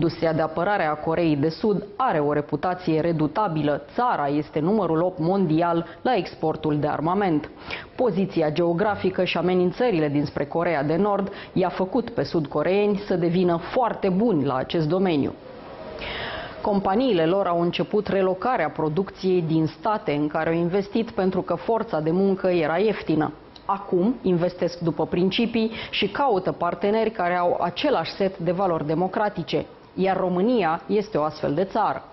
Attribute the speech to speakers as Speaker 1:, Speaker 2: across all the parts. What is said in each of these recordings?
Speaker 1: Industria de apărare a Coreei de Sud are o reputație redutabilă. Țara este numărul 8 mondial la exportul de armament. Poziția geografică și amenințările dinspre Coreea de Nord i-a făcut pe sud-coreeni să devină foarte buni la acest domeniu. Companiile lor au început relocarea producției din state în care au investit pentru că forța de muncă era ieftină. Acum investesc după principii și caută parteneri care au același set de valori democratice, iar România este o astfel de țară.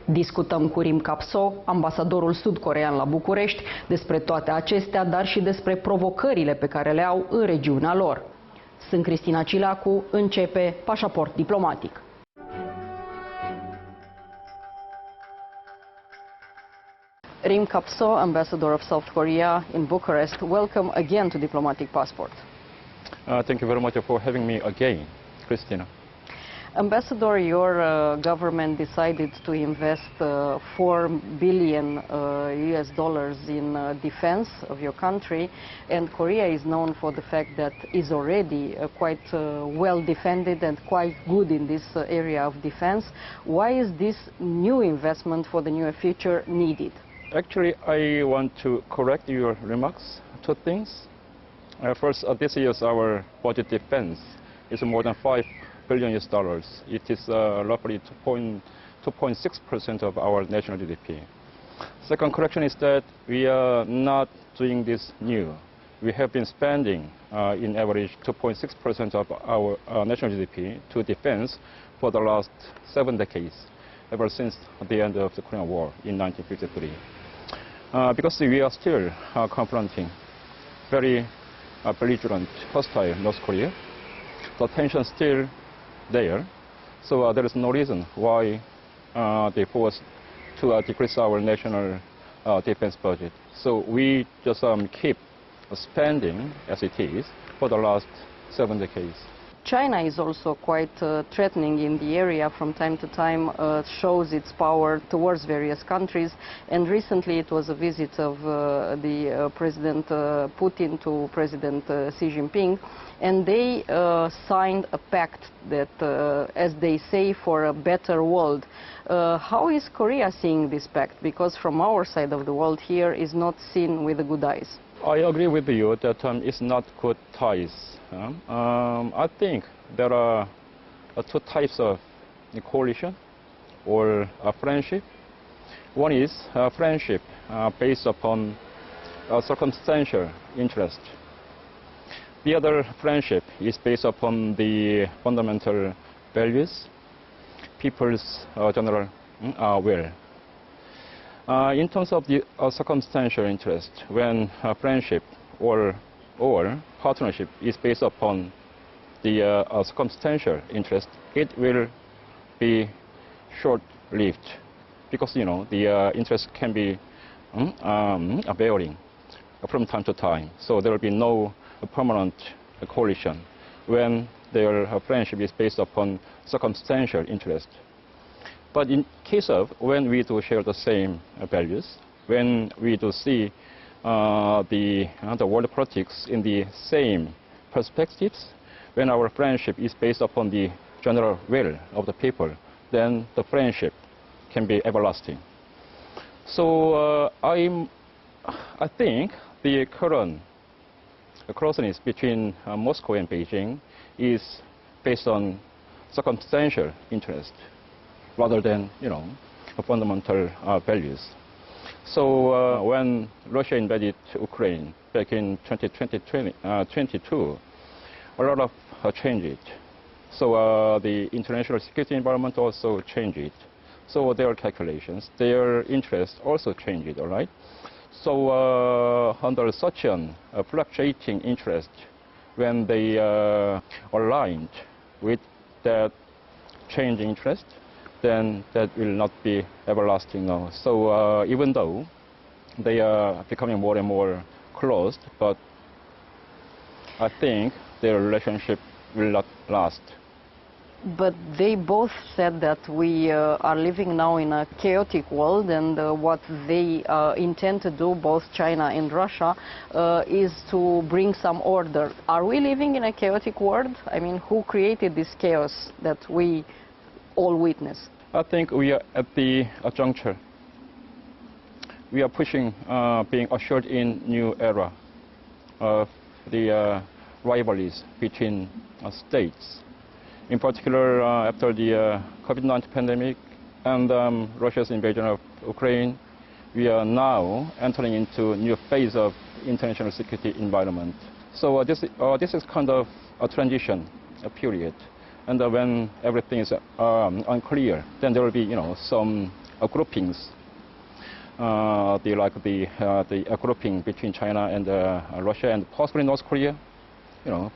Speaker 1: Discutăm cu Rim Kap-soo, ambasadorul sud-coreean la București, despre toate acestea, dar și despre provocările pe care le au în regiunea lor. Sunt Cristina Cileacu, începe Pașaport Diplomatic. Rim Kap-soo, Ambassador of South Korea in Bucharest, welcome again to Diplomatic Passport.
Speaker 2: Thank you very much for having me again, Cristina.
Speaker 1: Ambassador, your government decided to invest $4 billion in defense of your country, and Korea is known for the fact that is already quite well defended and quite good in this area of defense. Why is this new investment for the near future needed?
Speaker 2: Actually, I want to correct your remarks. Two things. First, this year's our budget defense is more than $5 billion. It is roughly 2.6% of our national GDP. Second correction is that we are not doing this new. We have been spending in average 2.6% of our national GDP to defense for the last 7 decades, ever since the end of the Korean War in 1953. Because we are still confronting very belligerent, hostile North Korea. The tension is still there, so there is no reason why they forced to decrease our national defense budget. So we just keep spending as it is for the last 7 decades.
Speaker 1: China is also quite threatening in the area from time to time, shows its power towards various countries, and recently it was a visit of the President Putin to President Xi Jinping, and they signed a pact that, as they say, for a better world. How is Korea seeing this pact? Because from our side of the world here is not seen with good eyes.
Speaker 2: I agree with you that it's not good ties. I think there are two types of coalition or friendship. One is friendship based upon circumstantial interest. The other friendship is based upon the fundamental values, people's general will. In terms of the circumstantial interest, when friendship or partnership is based upon the circumstantial interest, it will be short-lived because the interest can be varying from time to time. So there will be no permanent coalition when their friendship is based upon circumstantial interest. But in case of when we do share the same values, when we do see the world politics in the same perspectives, when our friendship is based upon the general will of the people, then the friendship can be everlasting. So I think the current closeness between Moscow and Beijing is based on circumstantial interest rather than fundamental values. So when Russia invaded Ukraine back in 2022, a lot of changed. So the international security environment also changed. So their calculations, their interests also changed, all right? So under such a fluctuating interest, when they aligned with that changing interest, then that will not be everlasting now. So even though they are becoming more and more closed, but I think their relationship will not last.
Speaker 1: But they both said that we are living now in a chaotic world, and what they intend to do, both China and Russia, is to bring some order. Are we living in a chaotic world? I mean, who created this chaos that we all witness?
Speaker 2: I think we are at the juncture. We are pushing, being ushered in new era of the rivalries between states. In particular, after the COVID-19 pandemic and Russia's invasion of Ukraine, we are now entering into a new phase of international security environment. So this is kind of a transition period. And when everything is unclear, then there will be, some groupings. The grouping between China and Russia and possibly North Korea,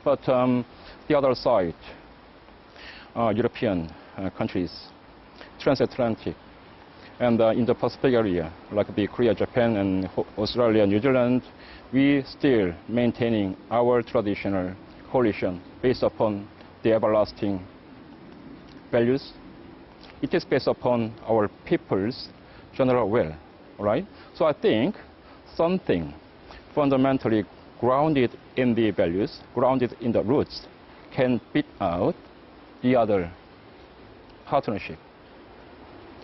Speaker 2: But the other side, European countries, transatlantic, and in the Pacific area, like the Korea, Japan, and Australia, New Zealand, we still maintaining our traditional coalition based upon the everlasting values. It is based upon our people's general will, right? So I think something fundamentally grounded in the values, grounded in the roots, can beat out the other partnership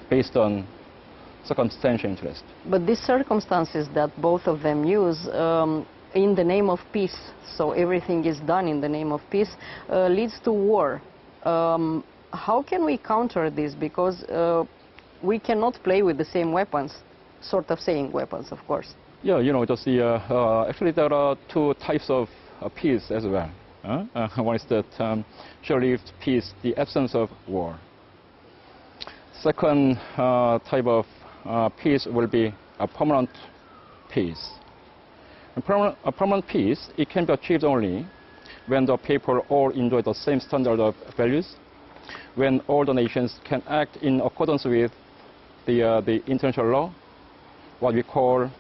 Speaker 2: based on circumstantial interest.
Speaker 1: But these circumstances that both of them use in the name of peace, so everything is done in the name of peace, leads to war. How can we counter this? Because we cannot play with the same weapons, sort of saying weapons, of course.
Speaker 2: Yeah, actually there are two types of peace as well. One is that short-lived peace, the absence of war. Second type of peace will be a permanent peace. A permanent peace, it can be achieved only when the people all enjoy the same standard of values, when all the nations can act in accordance with the international law, what we call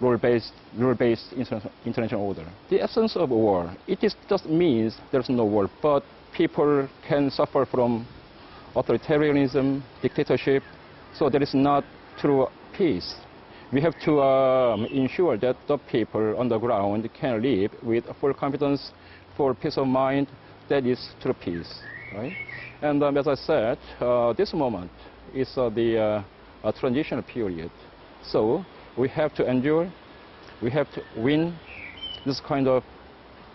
Speaker 2: rule-based international order. The essence of war, it just means there's no war, but people can suffer from authoritarianism, dictatorship, so there is not true peace. We have to ensure that the people on the ground can live with full confidence, for peace of mind. That is true peace, right? And as I said, this moment is the transitional period. So we have to endure, we have to win this kind of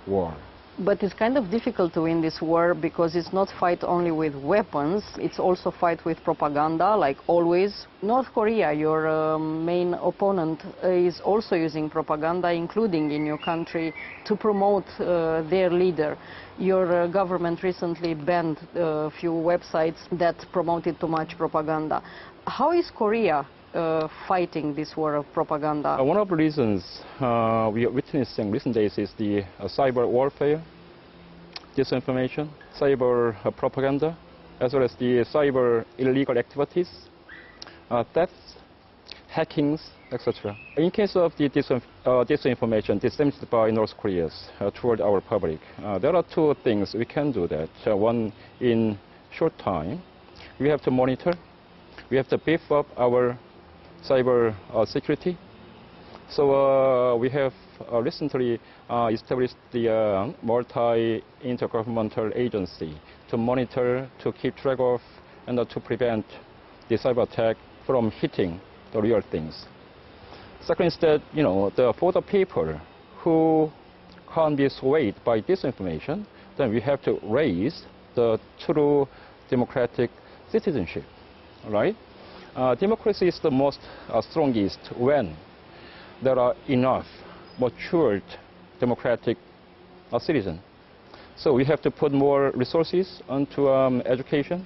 Speaker 2: war.
Speaker 1: But it's kind of difficult to win this war because it's not fight only with weapons, it's also fight with propaganda, like always. North Korea, your main opponent, is also using propaganda, including in your country, to promote their leader. Your government recently banned a few websites that promoted too much propaganda. How is Korea fighting this war of propaganda?
Speaker 2: One of the reasons we are witnessing recent days is the cyber warfare, disinformation, cyber propaganda, as well as the cyber illegal activities, thefts, hackings, etc. In case of the disinformation disseminated by North Korea toward our public, there are two things we can do that. One, in short time, we have to monitor, we have to beef up our cyber security. So we have recently established the multi-intergovernmental agency to monitor, to keep track of, and to prevent the cyber attack from hitting the real things. Second is that, for the people who can't be swayed by disinformation, then we have to raise the true democratic citizenship, right? Democracy is the most strongest when there are enough matured democratic citizens. So we have to put more resources onto education,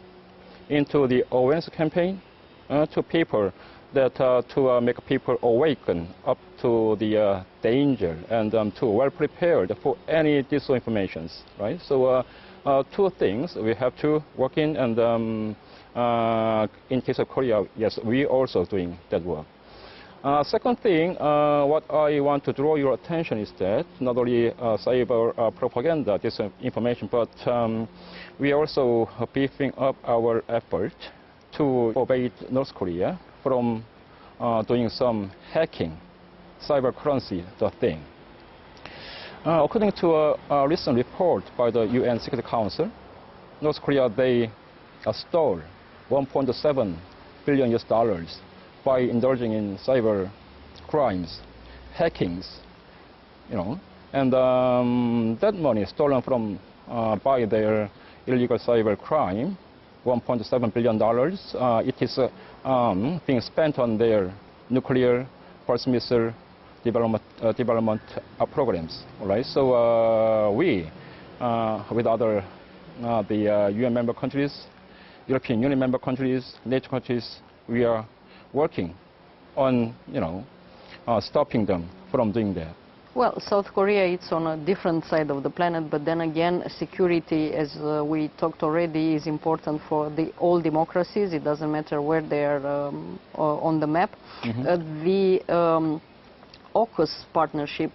Speaker 2: into the awareness campaign, to people, that to make people awaken up to the danger and to well prepared for any disinformations, right? So two things we have to work in, and in case of Korea, yes, we also doing that work. Second thing, what I want to draw your attention is that not only cyber propaganda, disinformation, but we are also beefing up our effort to forbid North Korea from doing some hacking, cyber currency, the thing. According to a recent report by the UN Security Council, North Korea, they stole 1.7 billion US dollars by indulging in cyber crimes, hackings, and that money stolen from by their illegal cyber crime, $1.7 billion, it is being spent on their nuclear pulse missile development programs. All right. So we, with other the UN member countries, European Union member countries, NATO countries, we are working on stopping them from doing that.
Speaker 1: Well, South Korea, it's on a different side of the planet, but then again, security, as we talked already, is important for all democracies. It doesn't matter where they are on the map. The AUKUS partnership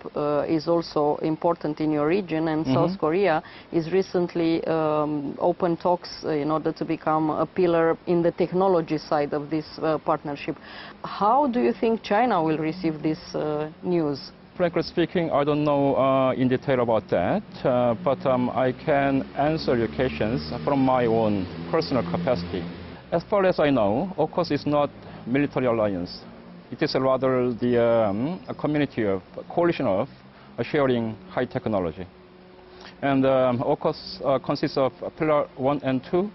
Speaker 1: is also important in your region, and South Korea is recently open talks in order to become a pillar in the technology side of this partnership. How do you think China will receive this news?
Speaker 2: Frankly speaking, I don't know in detail about that, but I can answer your questions from my own personal capacity. As far as I know, AUKUS is not a military alliance. It is rather a community of, a coalition of sharing high technology. And AUKUS consists of Pillar 1 and 2.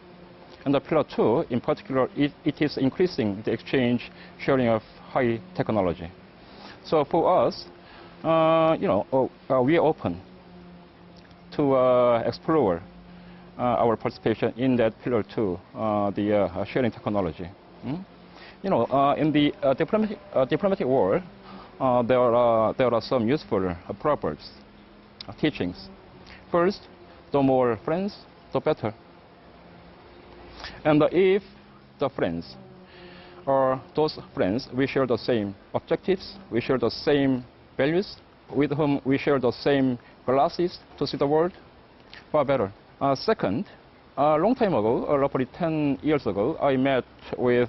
Speaker 2: And the Pillar 2, in particular, it is increasing the exchange, sharing of high technology. So for us, we are open to explore our participation in that Pillar 2, the sharing technology. In the diplomatic world, there are some useful proverbs, teachings. First, the more friends, the better. And if the friends are those friends, we share the same objectives, we share the same values, with whom we share the same glasses to see the world, far better. Second, a long time ago, roughly 10 years ago, I met with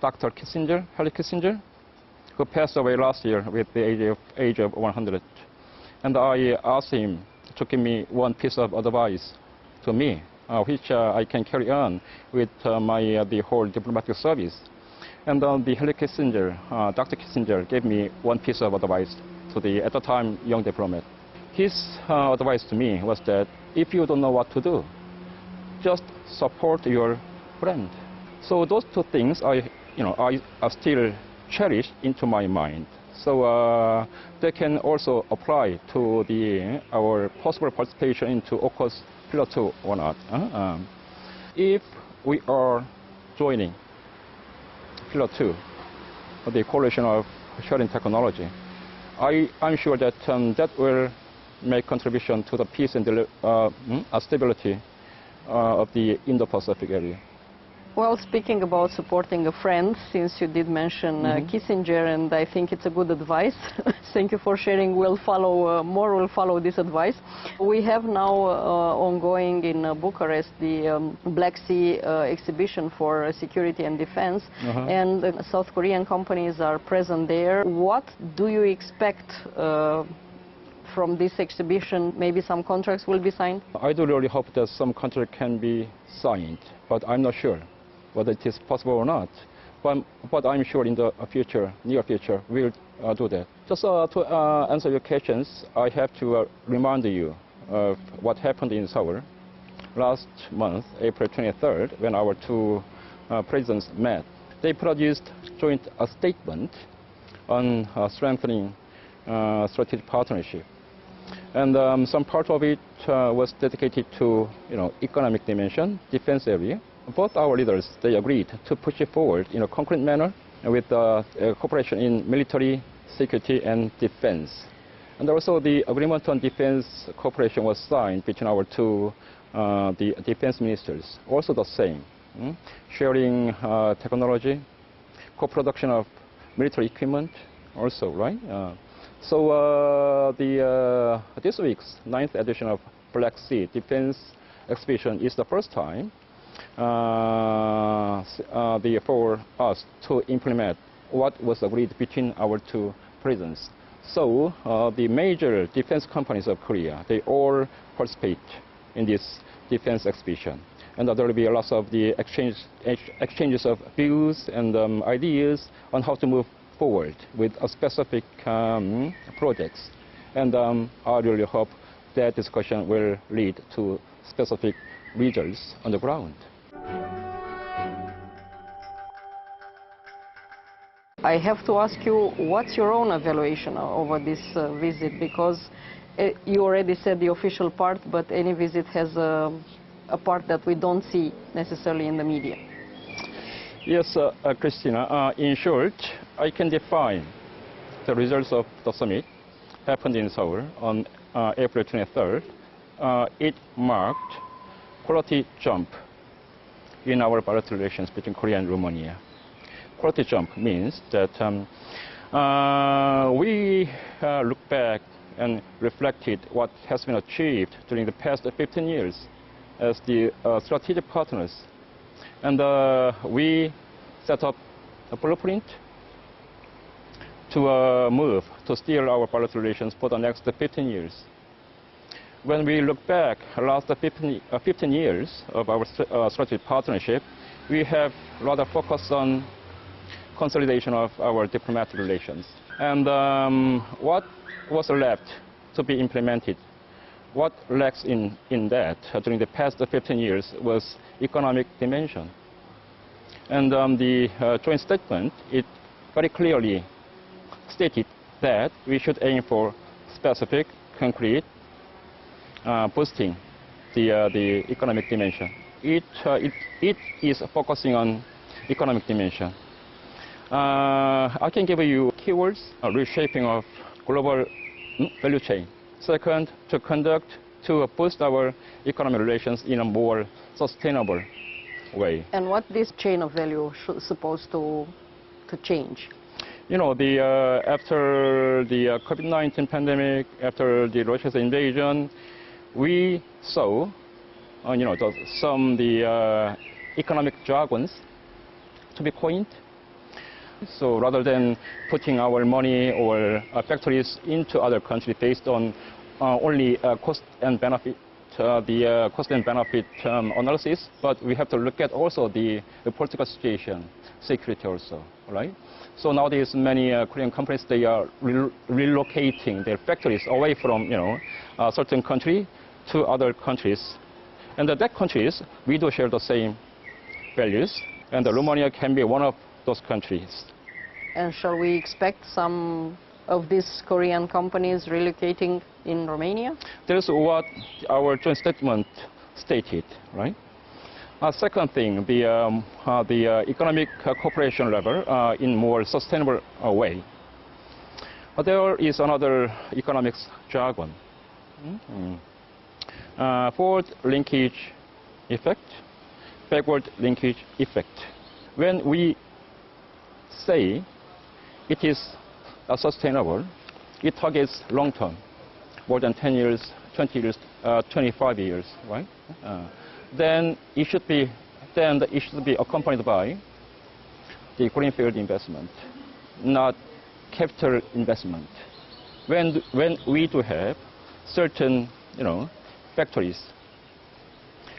Speaker 2: Dr. Kissinger, Henry Kissinger, who passed away last year with the age of 100. And I asked him to give me one piece of advice to me, which I can carry on with the whole diplomatic service. And the Henry Kissinger, Dr. Kissinger, gave me one piece of advice to the, at the time, young diplomat. His advice to me was that if you don't know what to do, just support your friend. So those two things I still cherish into my mind. So they can also apply to our possible participation into AUKUS Pillar 2 or not. If we are joining Pillar 2, the coalition of sharing technology, I'm sure that that will make contribution to the peace and stability of the Indo-Pacific area.
Speaker 1: Well, speaking about supporting a friend, since you did mention Kissinger, and I think it's a good advice. Thank you for sharing. We'll follow, more will follow this advice. We have now ongoing in Bucharest the Black Sea exhibition for security and defense, and South Korean companies are present there. What do you expect from this exhibition? Maybe some contracts will be signed?
Speaker 2: I do really hope that some contract can be signed, but I'm not sure whether it is possible or not. But I'm sure in the future, near future, we'll do that. Just to answer your questions, I have to remind you of what happened in Seoul last month, April 23rd, when our two presidents met. They produced joint statement on strengthening strategic partnership. And some part of it was dedicated to economic dimension, defense area. Both our leaders, they agreed to push it forward in a concrete manner with cooperation in military, security, and defense. And also the agreement on defense cooperation was signed between our two the defense ministers. Also the same, sharing technology, co-production of military equipment, also, right? So this week's 9th edition of Black Sea Defense Exhibition is the first time for us to implement what was agreed between our two presidents. So the major defense companies of Korea, they all participate in this defense exhibition. and there will be lots of the exchanges of views and ideas on how to move forward with a specific projects. And I really hope that discussion will lead to specific results on the ground.
Speaker 1: I have to ask you, what's your own evaluation over this visit? Because you already said the official part, but any visit has a part that we don't see necessarily in the media.
Speaker 2: Yes, Christina. In short, I can define the results of the summit happened in Seoul on April 23rd. It marked quality jump in our bilateral relations between Korea and Romania. Quality jump means that we look back and reflected what has been achieved during the past 15 years as the strategic partners. And we set up a blueprint to move, to steer our bilateral relations for the next 15 years. When we look back the last 15 years of our strategic partnership, we have a lot of focus on consolidation of our diplomatic relations. And what was left to be implemented, what lacks in that during the past 15 years was economic dimension. And the joint statement, it very clearly stated that we should aim for specific, concrete, boosting the economic dimension. It is focusing on economic dimension. I can give you keywords: reshaping of global value chain. Second, to boost our economic relations in a more sustainable way.
Speaker 1: And what this chain of value supposed to change?
Speaker 2: You know, after the COVID-19 pandemic, after the Russia's invasion, we saw, some economic jargons to be coined. So rather than putting our money or factories into other countries based on only cost and benefit, cost and benefit analysis, but we have to look at also the political situation, security also, right? So nowadays, many Korean companies, they are relocating their factories away from, a certain country to other countries. And that countries, we do share the same values, and Romania can be one of those countries.
Speaker 1: And shall we expect some of these Korean companies relocating in Romania?
Speaker 2: That's what our joint statement stated, right? Second thing, the economic cooperation level in more sustainable way. There is another economics jargon. Forward linkage effect, backward linkage effect. When we say it is sustainable, it targets long term, more than 10 years, 20 years, 25 years, right? Then it should be accompanied by the greenfield investment, not capital investment. When we do have certain, factories,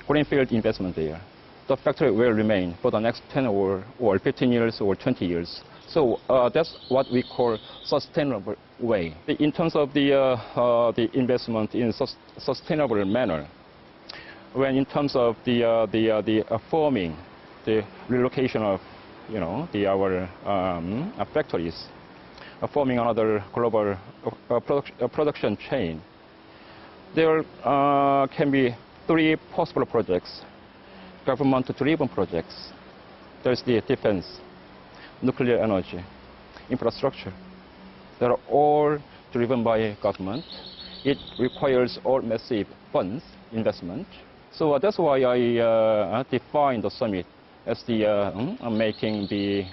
Speaker 2: greenfield investment there, the factory will remain for the next 10 or 15 years or 20 years. So that's what we call sustainable way. In terms of the investment in sustainable manner, when in terms of the forming, the relocation of, our factories, forming another global production chain, there can be three possible projects, government-driven projects. There's the defense, nuclear energy, infrastructure. They are all driven by government. It requires all massive funds, investment. So that's why I define the summit as the making the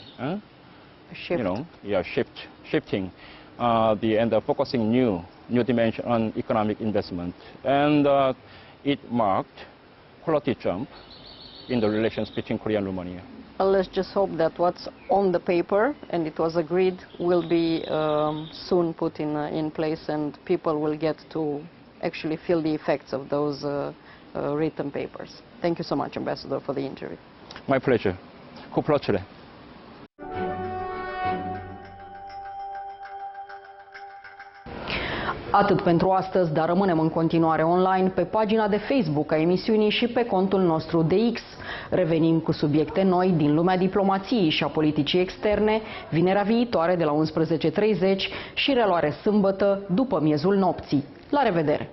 Speaker 2: shifting and focusing new dimension on economic investment, and it marked quality jump in the relations between Korea and Romania.
Speaker 1: Well, let's just hope that what's on the paper and it was agreed will be soon put in place, and people will get to actually feel the effects of those written papers. Thank you so much, Ambassador, for the interview.
Speaker 2: My pleasure. Cu plăcere.
Speaker 1: Atât pentru astăzi, dar rămânem în continuare online pe pagina de Facebook a emisiunii și pe contul nostru de X. Revenim cu subiecte noi din lumea diplomației și a politicii externe, vinerea viitoare de la 11:30 și reluare sâmbătă după miezul nopții. La revedere!